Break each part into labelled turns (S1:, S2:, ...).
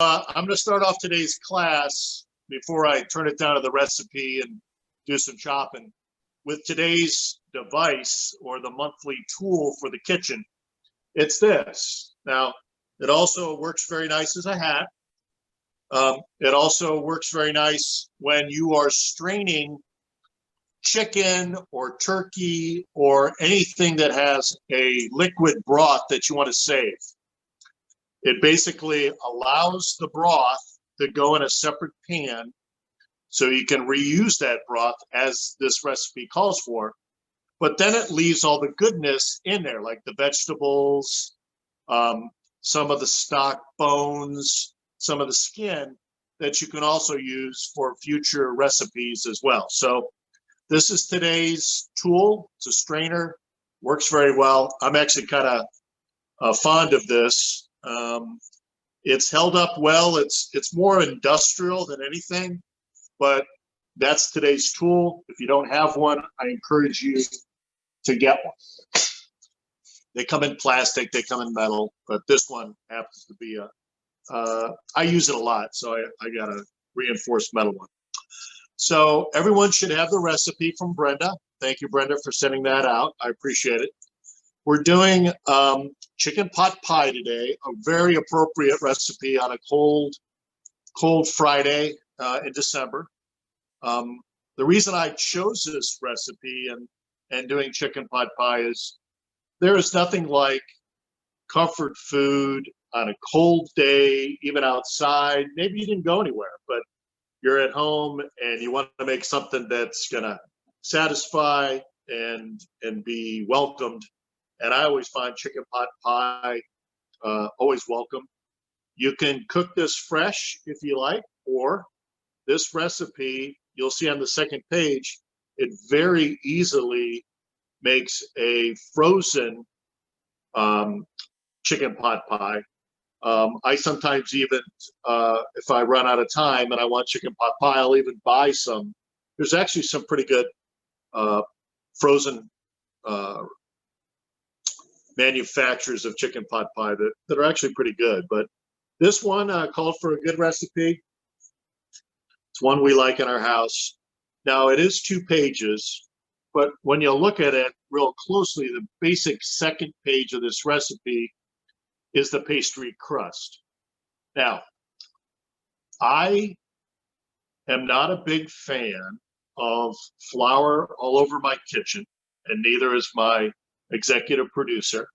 S1: I'm going to start off today's class before I turn it down to the recipe and do some chopping with today's device or the monthly tool for the kitchen. It's this. Now, it also works very nice as a hat. It also works very nice when you are straining chicken or turkey or anything that has a liquid broth that you want to save. It basically allows the broth to go in a separate pan so you can reuse that broth as this recipe calls for. But then it leaves all the goodness in there, like the vegetables, some of the stock bones, some of the skin that you can also use for future recipes as well. So this is today's tool. It's a strainer, works very well. I'm actually kind of fond of this. It's held up well. It's more industrial than anything, but that's today's tool. If you don't have one, I encourage you to get one. They come in plastic, they come in metal, but this one happens to be I use it a lot, so I got a reinforced metal one. So everyone should have the recipe from Brenda. Thank you, Brenda, for sending that out. I appreciate it. We're doing chicken pot pie today, a very appropriate recipe on a cold Friday in December. The reason I chose this recipe and doing chicken pot pie is there is nothing like comfort food on a cold day, even outside. Maybe you didn't go anywhere, but you're at home and you want to make something that's gonna satisfy and be welcomed. And I always find chicken pot pie always welcome. You can cook this fresh if you like, or this recipe, you'll see on the second page, it very easily makes a frozen chicken pot pie. I sometimes even, if I run out of time and I want chicken pot pie, I'll even buy some. There's actually some pretty good frozen manufacturers of chicken pot pie that are actually pretty good. But this one called for a good recipe. It's one we like in our house. Now it is 2 pages, but when you look at it real closely, the basic second page of this recipe is the pastry crust. Now, I am not a big fan of flour all over my kitchen, and neither is my executive producer.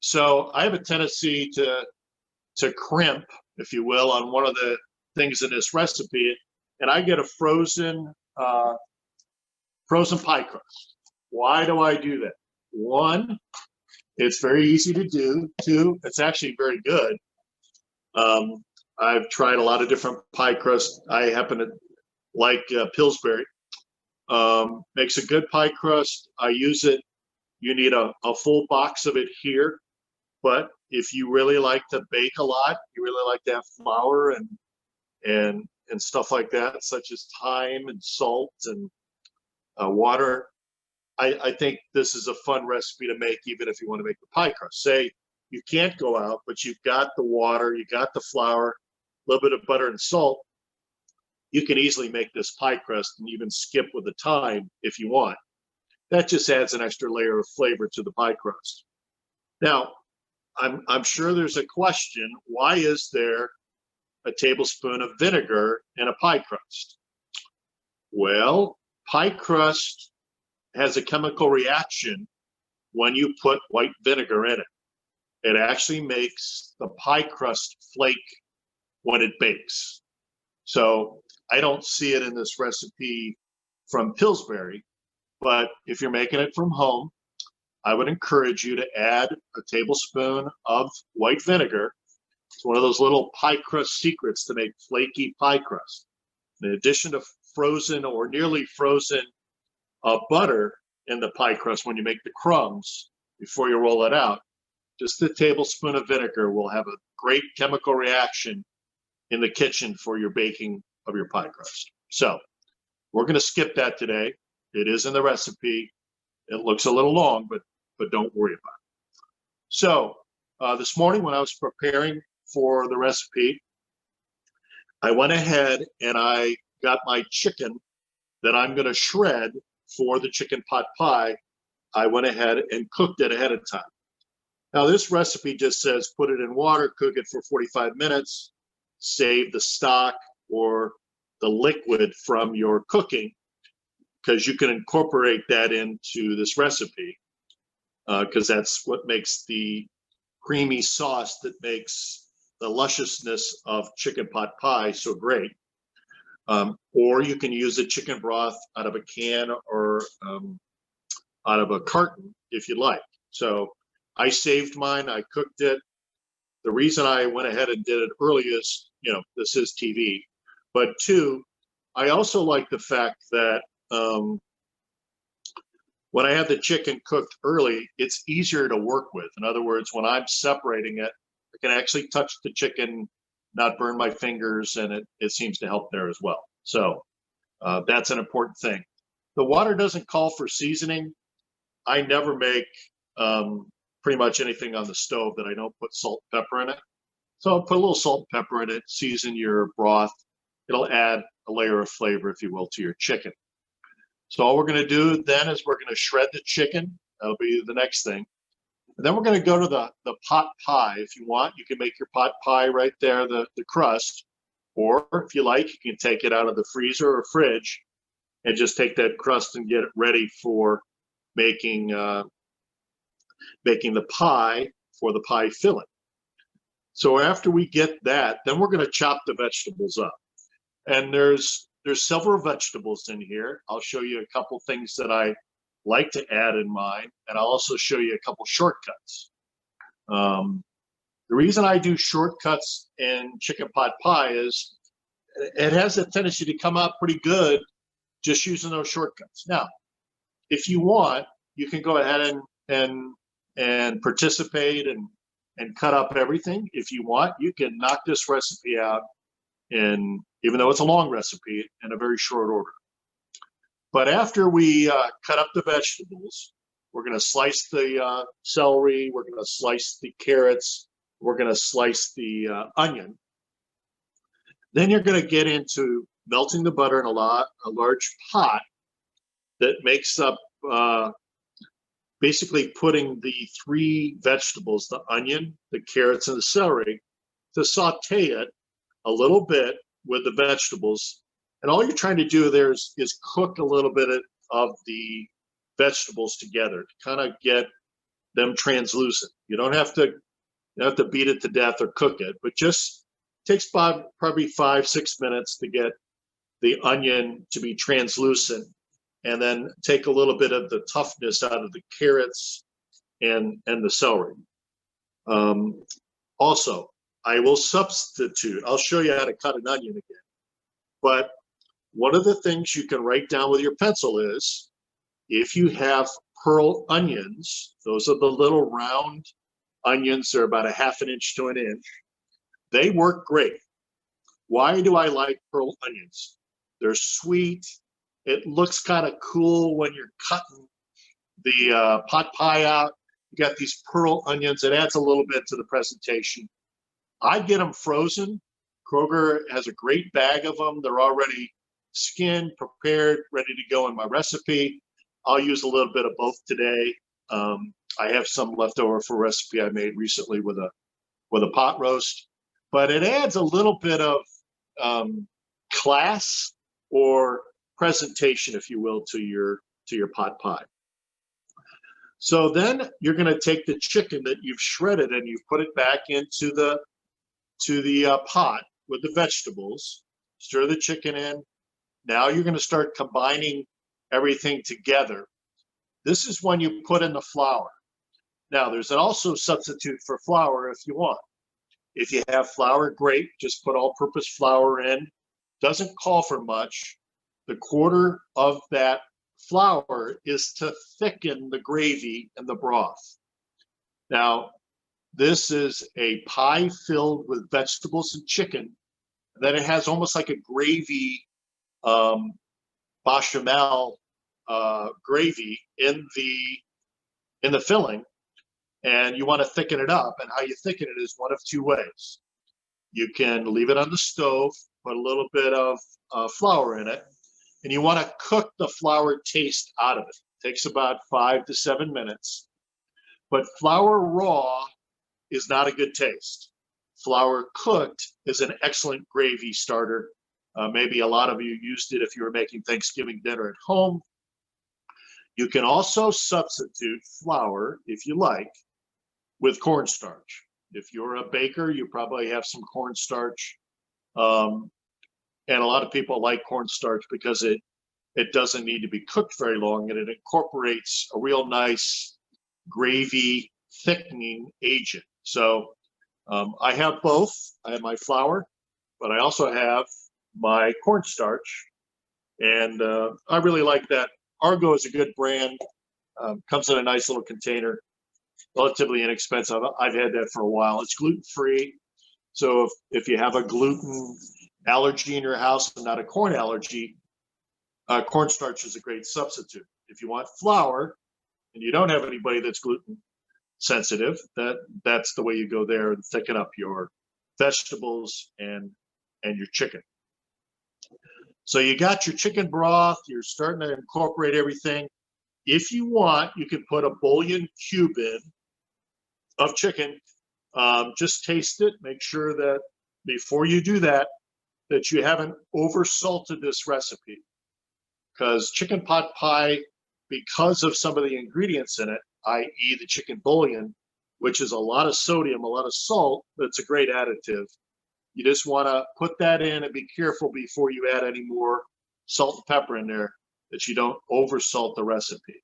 S1: So I have a tendency to crimp, if you will, on one of the things in this recipe, and I get a frozen pie crust. Why do I do that? 1, it's very easy to do. 2, it's actually very good. I've tried a lot of different pie crust. I happen to like Pillsbury. Makes a good pie crust. I use it. You need a full box of it here. But if you really like to bake a lot, you really like to have flour and stuff like that, such as thyme and salt and water, I think this is a fun recipe to make, even if you want to make the pie crust. Say you can't go out, but you've got the water, you got the flour, a little bit of butter and salt. You can easily make this pie crust and even skip with the thyme if you want. That just adds an extra layer of flavor to the pie crust. Now, I'm sure there's a question, why is there a tablespoon of vinegar in a pie crust? Well, pie crust has a chemical reaction when you put white vinegar in it. It actually makes the pie crust flake when it bakes. So I don't see it in this recipe from Pillsbury, but if you're making it from home, I would encourage you to add a tablespoon of white vinegar. It's one of those little pie crust secrets to make flaky pie crust. In addition to frozen or nearly frozen butter in the pie crust when you make the crumbs before you roll it out, just a tablespoon of vinegar will have a great chemical reaction in the kitchen for your baking of your pie crust. So we're going to skip that today. It is in the recipe. It looks a little long, but don't worry about it. So this morning when I was preparing for the recipe, I went ahead and I got my chicken that I'm going to shred for the chicken pot pie. I went ahead and cooked it ahead of time. Now, this recipe just says put it in water, cook it for 45 minutes, save the stock or the liquid from your cooking, because you can incorporate that into this recipe, because that's what makes the creamy sauce that makes the lusciousness of chicken pot pie so great. Or you can use the chicken broth out of a can or out of a carton if you like. So I saved mine, I cooked it. The reason I went ahead and did it early is, this is TV. But two, I also like the fact that when I have the chicken cooked early, it's easier to work with. In other words, when I'm separating it, I can actually touch the chicken, not burn my fingers, and it seems to help there as well. So that's an important thing. The water doesn't call for seasoning. I never make pretty much anything on the stove that I don't put salt and pepper in it. So I'll put a little salt and pepper in it, season your broth. It'll add a layer of flavor, if you will, to your chicken. So all we're going to do then is we're going to shred the chicken. That'll be the next thing. And then we're going to go to the pot pie. If you want, you can make your pot pie right there, the crust. Or if you like, you can take it out of the freezer or fridge and just take that crust and get it ready for making the pie for the pie filling. So after we get that, then we're going to chop the vegetables up. And there's several vegetables in here. I'll show you a couple things that I like to add in mine, and I'll also show you a couple shortcuts. The reason I do shortcuts in chicken pot pie is it has a tendency to come out pretty good just using those shortcuts. Now, if you want, you can go ahead and participate and cut up everything. If you want, you can knock this recipe out in, even though it's a long recipe, in a very short order. But after we cut up the vegetables, we're going to slice the celery, we're going to slice the carrots, we're going to slice the onion. Then you're going to get into melting the butter in a large pot that makes up basically putting the three vegetables, the onion, the carrots, and the celery, to saute it a little bit with the vegetables. And all you're trying to do there is cook a little bit of the vegetables together to kind of get them translucent. You don't have to beat it to death or cook it, but just takes probably 5-6 minutes to get the onion to be translucent, and then take a little bit of the toughness out of the carrots and the celery. Also, I will substitute. I'll show you how to cut an onion again. But one of the things you can write down with your pencil is, if you have pearl onions, those are the little round onions. They're about 1/2 inch to 1 inch. They work great. Why do I like pearl onions? They're sweet. It looks kind of cool when you're cutting the pot pie out. You got these pearl onions. It adds a little bit to the presentation. I get them frozen. Kroger has a great bag of them. They're already skinned, prepared, ready to go in my recipe. I'll use a little bit of both today. I have some left over for a recipe I made recently with a pot roast. But it adds a little bit of class or presentation, if you will, to your pot pie. So then you're going to take the chicken that you've shredded and you put it back into the pot with the vegetables. Stir the chicken in. Now you're going to start combining everything together. This is when you put in the flour. Now there's also a substitute for flour if you want. If you have flour, great. Just put all-purpose flour in. Doesn't call for much. The quarter of that flour is to thicken the gravy and the broth. Now, this is a pie filled with vegetables and chicken. Then it has almost like a gravy, bechamel gravy in the filling, and you want to thicken it up. And how you thicken it is one of two ways. You can leave it on the stove, put a little bit of flour in it, and you want to cook the flour taste out of it. It takes about 5 to 7 minutes. But flour raw is not a good taste. Flour cooked is an excellent gravy starter. Maybe a lot of you used it if you were making Thanksgiving dinner at home. You can also substitute flour, if you like, with cornstarch. If you're a baker, you probably have some cornstarch. And a lot of people like cornstarch because it doesn't need to be cooked very long, and it incorporates a real nice gravy thickening agent. So I have both. I have my flour, but I also have my cornstarch, and I really like that. Argo is a good brand. Comes in a nice little container, relatively inexpensive. I've had that for a while. It's gluten-free. So if you have a gluten allergy in your house and not a corn allergy, cornstarch is a great substitute. If you want flour and you don't have anybody that's gluten sensitive, that's the way you go there and thicken up your vegetables and your chicken. So you got your chicken broth, you're starting to incorporate everything. If you want, you can put a bouillon cube in of chicken. Just taste it, make sure that before you do that you haven't over salted this recipe. Because chicken pot pie, because of some of the ingredients in it, i.e. the chicken bouillon, which is a lot of sodium, a lot of salt, that's a great additive. You just want to put that in and be careful before you add any more salt and pepper in there that you don't over salt the recipe.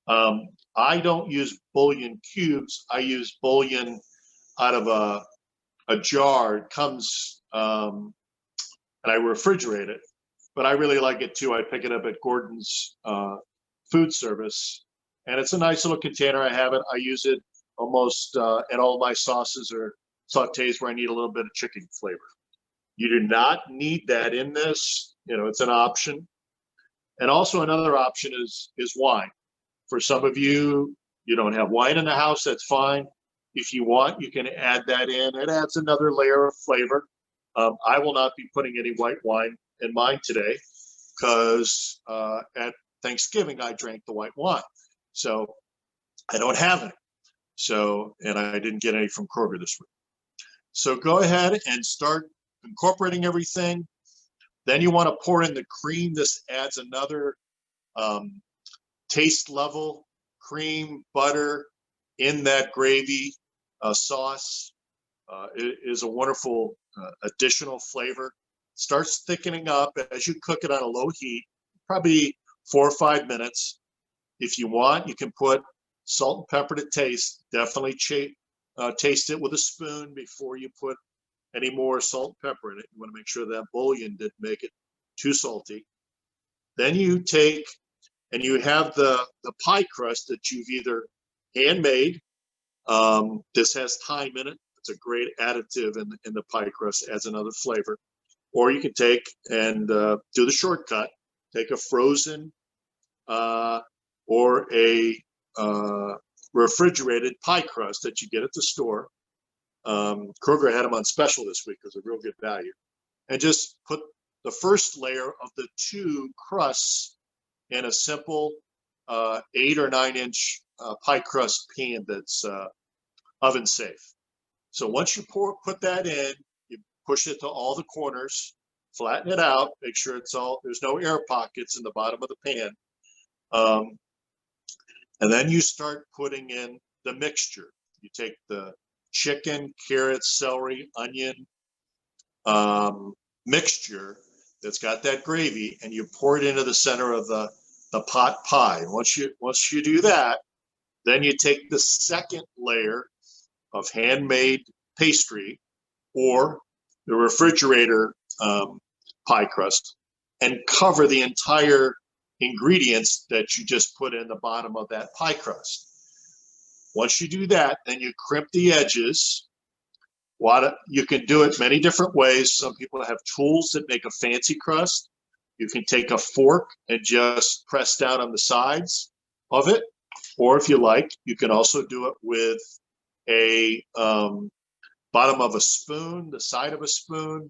S1: I don't use bouillon cubes. I use bouillon out of a jar. It comes, and I refrigerate it. But I really like it too. I pick it up at Gordon's food service, and it's a nice little container. I have it. I use it almost in all my sauces or sautés where I need a little bit of chicken flavor. You do not need that in this. You know, it's an option. And also another option is wine. For some of you, you don't have wine in the house. That's fine. If you want, you can add that in. It adds another layer of flavor. I will not be putting any white wine in mine today because at Thanksgiving I drank the white wine, so I don't have any. So, and I didn't get any from Kroger this week. So go ahead and start incorporating everything. Then you want to pour in the cream. This adds another taste level. Cream, butter in that gravy sauce is a wonderful additional flavor. Starts thickening up as you cook it on a low heat, probably 4 or 5 minutes. If you want, you can put salt and pepper to taste. Definitely taste it with a spoon before you put any more salt and pepper in it. You want to make sure that bouillon didn't make it too salty. Then you take and you have the pie crust that you've either handmade. This has thyme in it. It's a great additive in the pie crust, adds another flavor. Or you can take and do the shortcut, take a frozen or a refrigerated pie crust that you get at the store. Kroger had them on special this week because they're real good value. And just put the first layer of the 2 crusts in a simple 8 or 9 inch pie crust pan that's oven safe. So once you put that in, you push it to all the corners, flatten it out, make sure there's no air pockets in the bottom of the pan. And then you start putting in the mixture. You take the chicken, carrots, celery, onion mixture that's got that gravy, and you pour it into the center of the pot pie. Once you do that, then you take the second layer of handmade pastry or the refrigerator pie crust and cover the entire ingredients that you just put in the bottom of that pie crust. Once you do that, then you crimp the edges. You can do it many different ways. Some people have tools that make a fancy crust. You can take a fork and just press down on the sides of it. Or if you like, you can also do it with bottom of a spoon, the side of a spoon,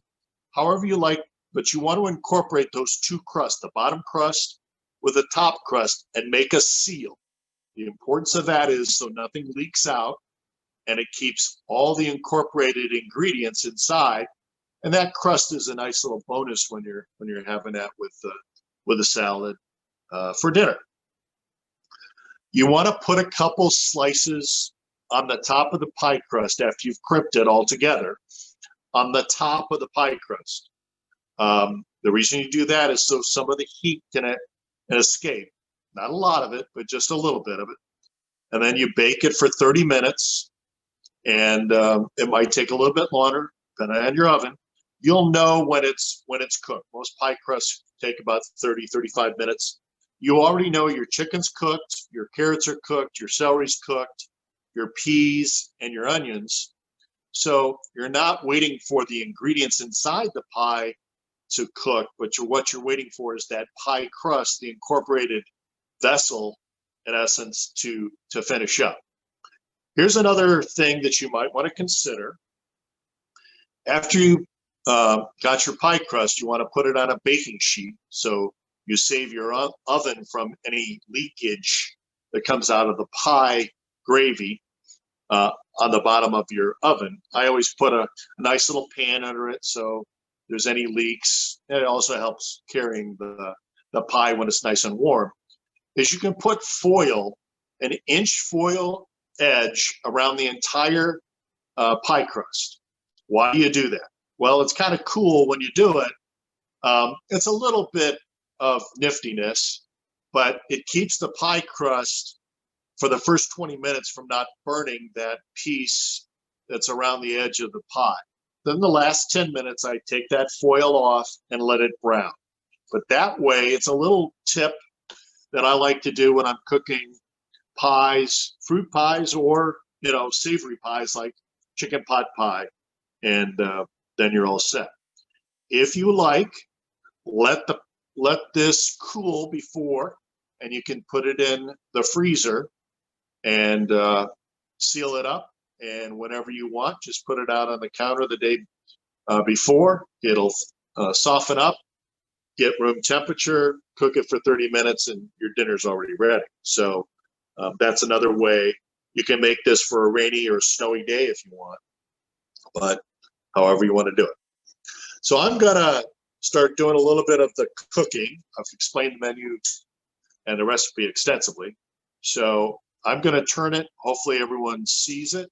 S1: however you like, but you want to incorporate those two crusts, the bottom crust with the top crust, and make a seal. The importance of that is so nothing leaks out, and it keeps all the incorporated ingredients inside. And that crust is a nice little bonus when you're having that with a salad for dinner. You want to put a couple slices on the top of the pie crust after you've crimped it all together, on the top of the pie crust. The reason you do that is so some of the heat can escape. Not a lot of it, but just a little bit of it. And then you bake it for 30 minutes. And it might take a little bit longer, depending on your oven. You'll know when it's cooked. Most pie crusts take about 30, 35 minutes. You already know your chicken's cooked, your carrots are cooked, your celery's cooked, your peas and your onions. So you're not waiting for the ingredients inside the pie to cook, but what you're waiting for is that pie crust, the incorporated vessel, in essence, to finish up. Here's another thing that you might want to consider. After you got your pie crust, you want to put it on a baking sheet so you save your oven from any leakage that comes out of the pie gravy on the bottom of your oven. I always put a nice little pan under it so there's any leaks. And it also helps carrying the pie when it's nice and warm. Is you can put foil, an inch foil edge around the entire pie crust. Why do you do that? Well, it's kind of cool when you do it. It's a little bit of niftiness, but it keeps the pie crust for the first 20 minutes from not burning that piece that's around the edge of the pie. Then the last 10 minutes, I take that foil off and let it brown. But that way, it's a little tip that I like to do when I'm cooking pies, fruit pies, or savory pies like chicken pot pie, and then you're all set. If you like, let this cool before, and you can put it in the freezer and seal it up. And whenever you want, just put it out on the counter the day before. It'll soften up, get room temperature, cook it for 30 minutes, and your dinner's already ready. So that's another way. You can make this for a rainy or snowy day if you want, but however you want to do it. So I'm going to start doing a little bit of the cooking. I've explained the menu and the recipe extensively. So I'm going to turn it. Hopefully everyone sees it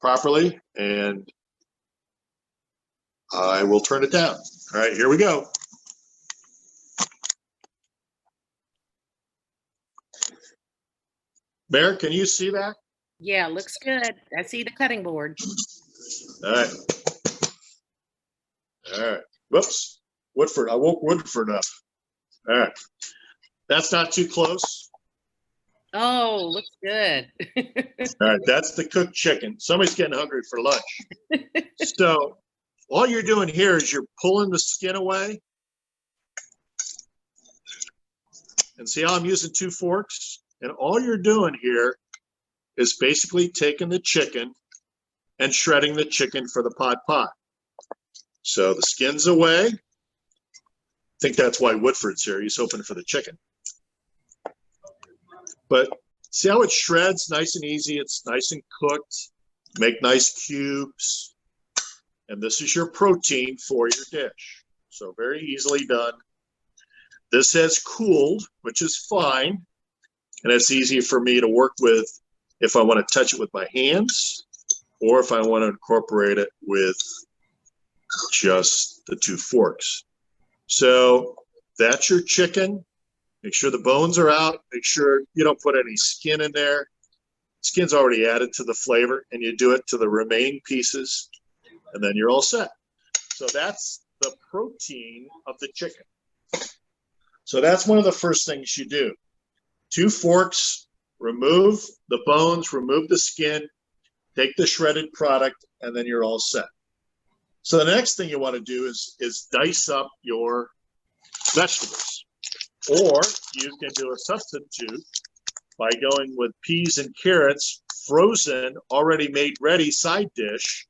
S1: properly, and I will turn it down. All right, here we go. Mary, can you see that?
S2: Yeah, looks good. I see the cutting board.
S1: All right. All right. Whoops. Woodford. I woke Woodford up. All right. That's not too close.
S2: Oh, looks good.
S1: All right. That's the cooked chicken. Somebody's getting hungry for lunch. So all you're doing here is you're pulling the skin away. And see how I'm using 2 forks? And all you're doing here is basically taking the chicken and shredding the chicken for the pot pie. So the skin's away. I think that's why Woodford's here. He's hoping for the chicken. But see how it shreds nice and easy? It's nice and cooked. Make nice cubes. And this is your protein for your dish. So very easily done. This has cooled, which is fine. And it's easy for me to work with if I want to touch it with my hands or if I want to incorporate it with just the 2 forks. So that's your chicken. Make sure the bones are out. Make sure you don't put any skin in there. Skin's already added to the flavor, and you do it to the remaining pieces, and then you're all set. So that's the protein of the chicken. So that's one of the first things you do. 2 forks, remove the bones, remove the skin, take the shredded product, and then you're all set. So the next thing you want to do is dice up your vegetables. Or you can do a substitute by going with peas and carrots frozen, already made ready side dish.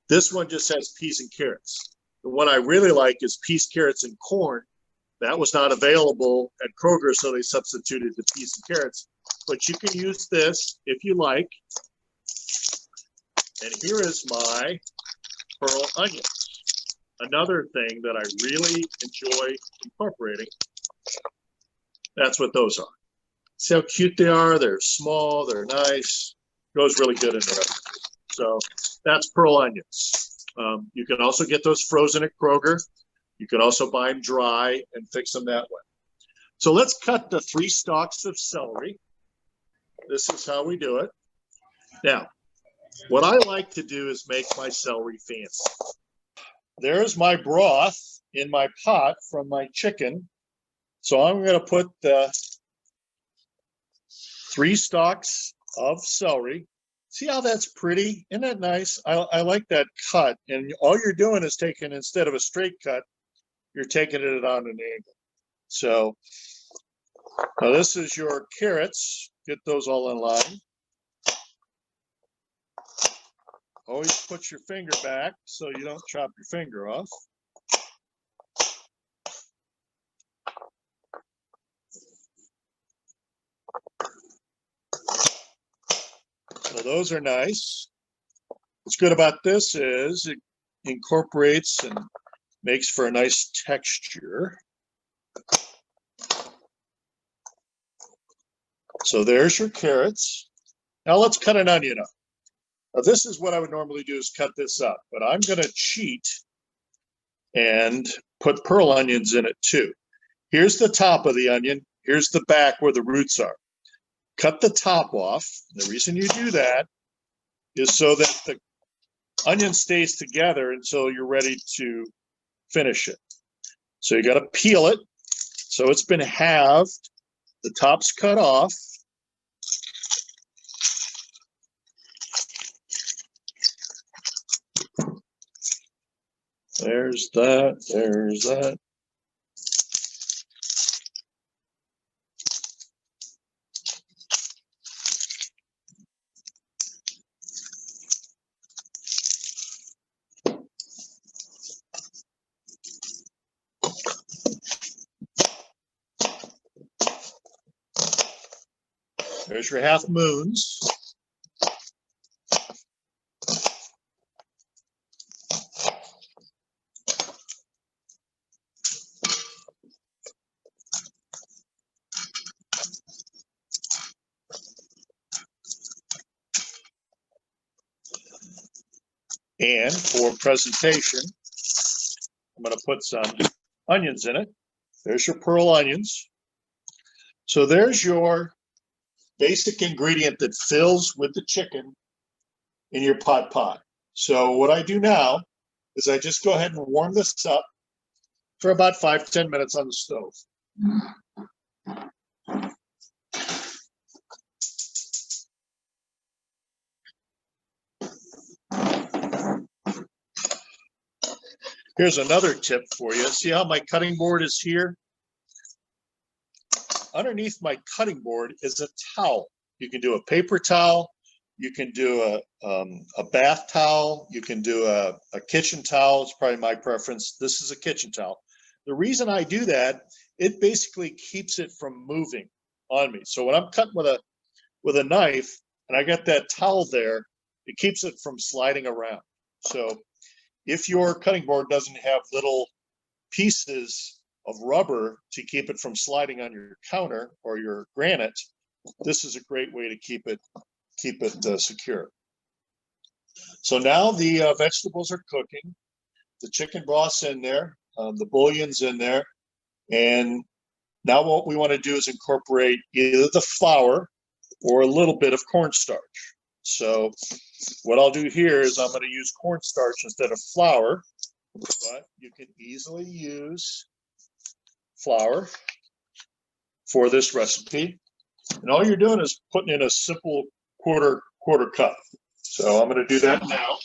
S1: This one just has peas and carrots. The one I really like is peas, carrots, and corn. That was not available at Kroger, so they substituted the peas and carrots. But you can use this if you like. And here is my pearl onions. Another thing that I really enjoy incorporating. That's what those are. See how cute they are? They're small, they're nice. Goes really good in the recipe. So that's pearl onions. You can also get those frozen at Kroger. You can also buy them dry and fix them that way. So let's cut the 3 stalks of celery. This is how we do it. Now, what I like to do is make my celery fancy. There's my broth in my pot from my chicken. So I'm going to put the 3 stalks of celery. See how that's pretty? Isn't that nice? I like that cut. And all you're doing is taking, instead of a straight cut, you're taking it on an angle. So now this is your carrots. Get those all in line. Always put your finger back so you don't chop your finger off. So those are nice. What's good about this is it incorporates and makes for a nice texture. So there's your carrots. Now let's cut an onion up. Now this is what I would normally do, is cut this up, but I'm going to cheat and put pearl onions in it too. Here's the top of the onion. Here's the back where the roots are. Cut the top off. The reason you do that is so that the onion stays together until you're ready to finish it. So you got to peel it. So it's been halved. The top's cut off. There's that. There's that. There's your half moons. And for presentation, I'm going to put some onions in it. There's your pearl onions. So there's your basic ingredient that fills with the chicken in your pot pie. So what I do now is I just go ahead and warm this up for about 5 to 10 minutes on the stove. Here's another tip for you. See how my cutting board is here? Underneath my cutting board is a towel. You can do a paper towel. You can do a bath towel. You can do a kitchen towel. It's probably my preference. This is a kitchen towel. The reason I do that, it basically keeps it from moving on me. So when I'm cutting with a knife and I got that towel there, it keeps it from sliding around. So if your cutting board doesn't have little pieces of rubber to keep it from sliding on your counter or your granite, this is a great way to keep it secure. So now the vegetables are cooking. The chicken broth's in there. The bouillon's in there. And now what we want to do is incorporate either the flour or a little bit of cornstarch. So what I'll do here is I'm going to use cornstarch instead of flour, but you can easily use flour for this recipe. And all you're doing is putting in a simple quarter cup. So I'm going to do that now.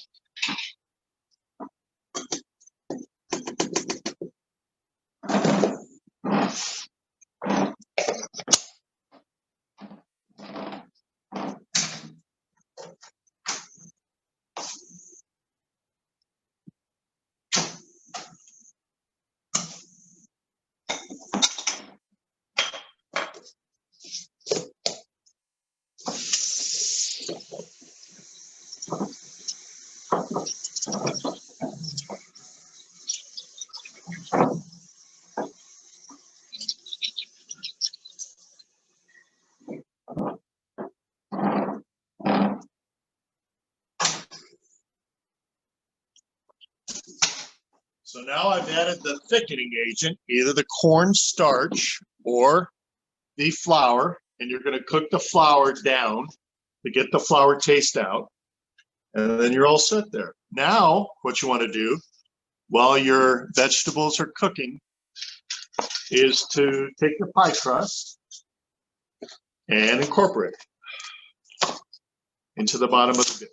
S1: So now I've added the thickening agent, either the cornstarch or the flour, and you're going to cook the flour down to get the flour taste out. And then you're all set there. Now, what you want to do while your vegetables are cooking is to take your pie crust and incorporate it into the bottom of the dish.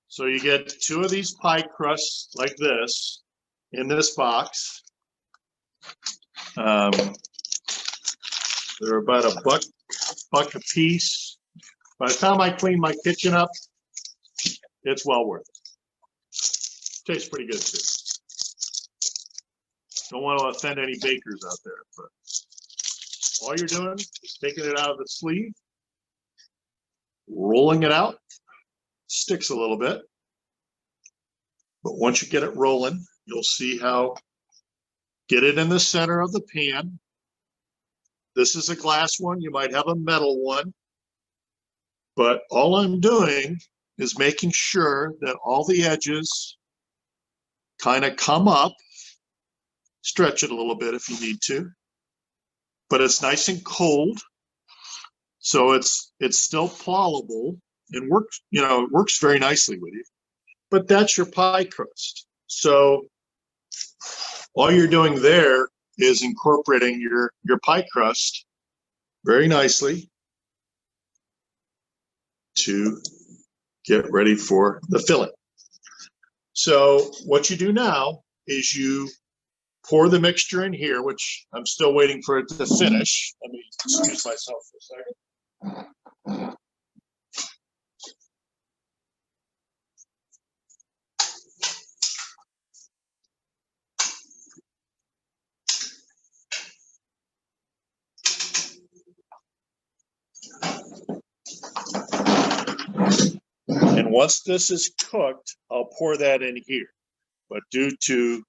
S1: So you get 2 of these pie crusts like this in this box. They're about $1 a piece. By the time I clean my kitchen up, it's well worth it. Tastes pretty good too. Don't want to offend any bakers out there, but all you're doing is taking it out of the sleeve, rolling it out. Sticks a little bit, but once you get it rolling, you'll see how. Get it in the center of the pan. This is a glass one. You might have a metal one, but all I'm doing is making sure that all the edges kind of come up. Stretch it a little bit if you need to, but it's nice and cold, so it's still pliable. It works, it works very nicely with you. But that's your pie crust. So all you're doing there is incorporating your pie crust very nicely to get ready for the filling. So what you do now is you pour the mixture in here, which I'm still waiting for it to finish. Let me excuse myself for a second. And once this is cooked, I'll pour that in here. But due to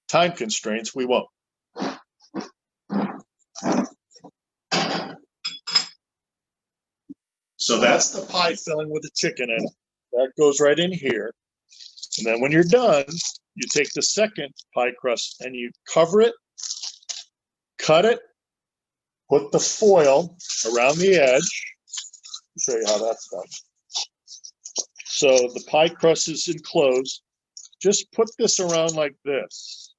S1: time constraints, we won't. So that's the pie filling with the chicken in it. That goes right in here. And then when you're done, you take the second pie crust and you cover it, cut it, put the foil around the edge. I'll show you how that's done. So the pie crust is enclosed. Just put this around like this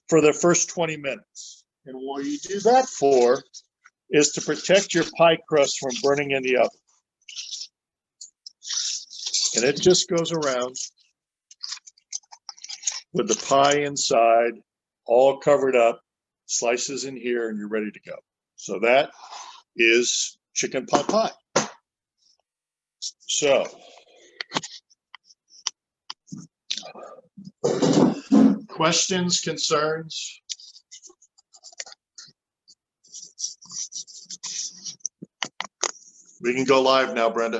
S1: for the first 20 minutes. And what you do that for is to protect your pie crust from burning in the oven. And it just goes around with the pie inside, all covered up, slices in here, and you're ready to go. So that is chicken pot pie. So, questions, concerns? We can go live now, Brenda.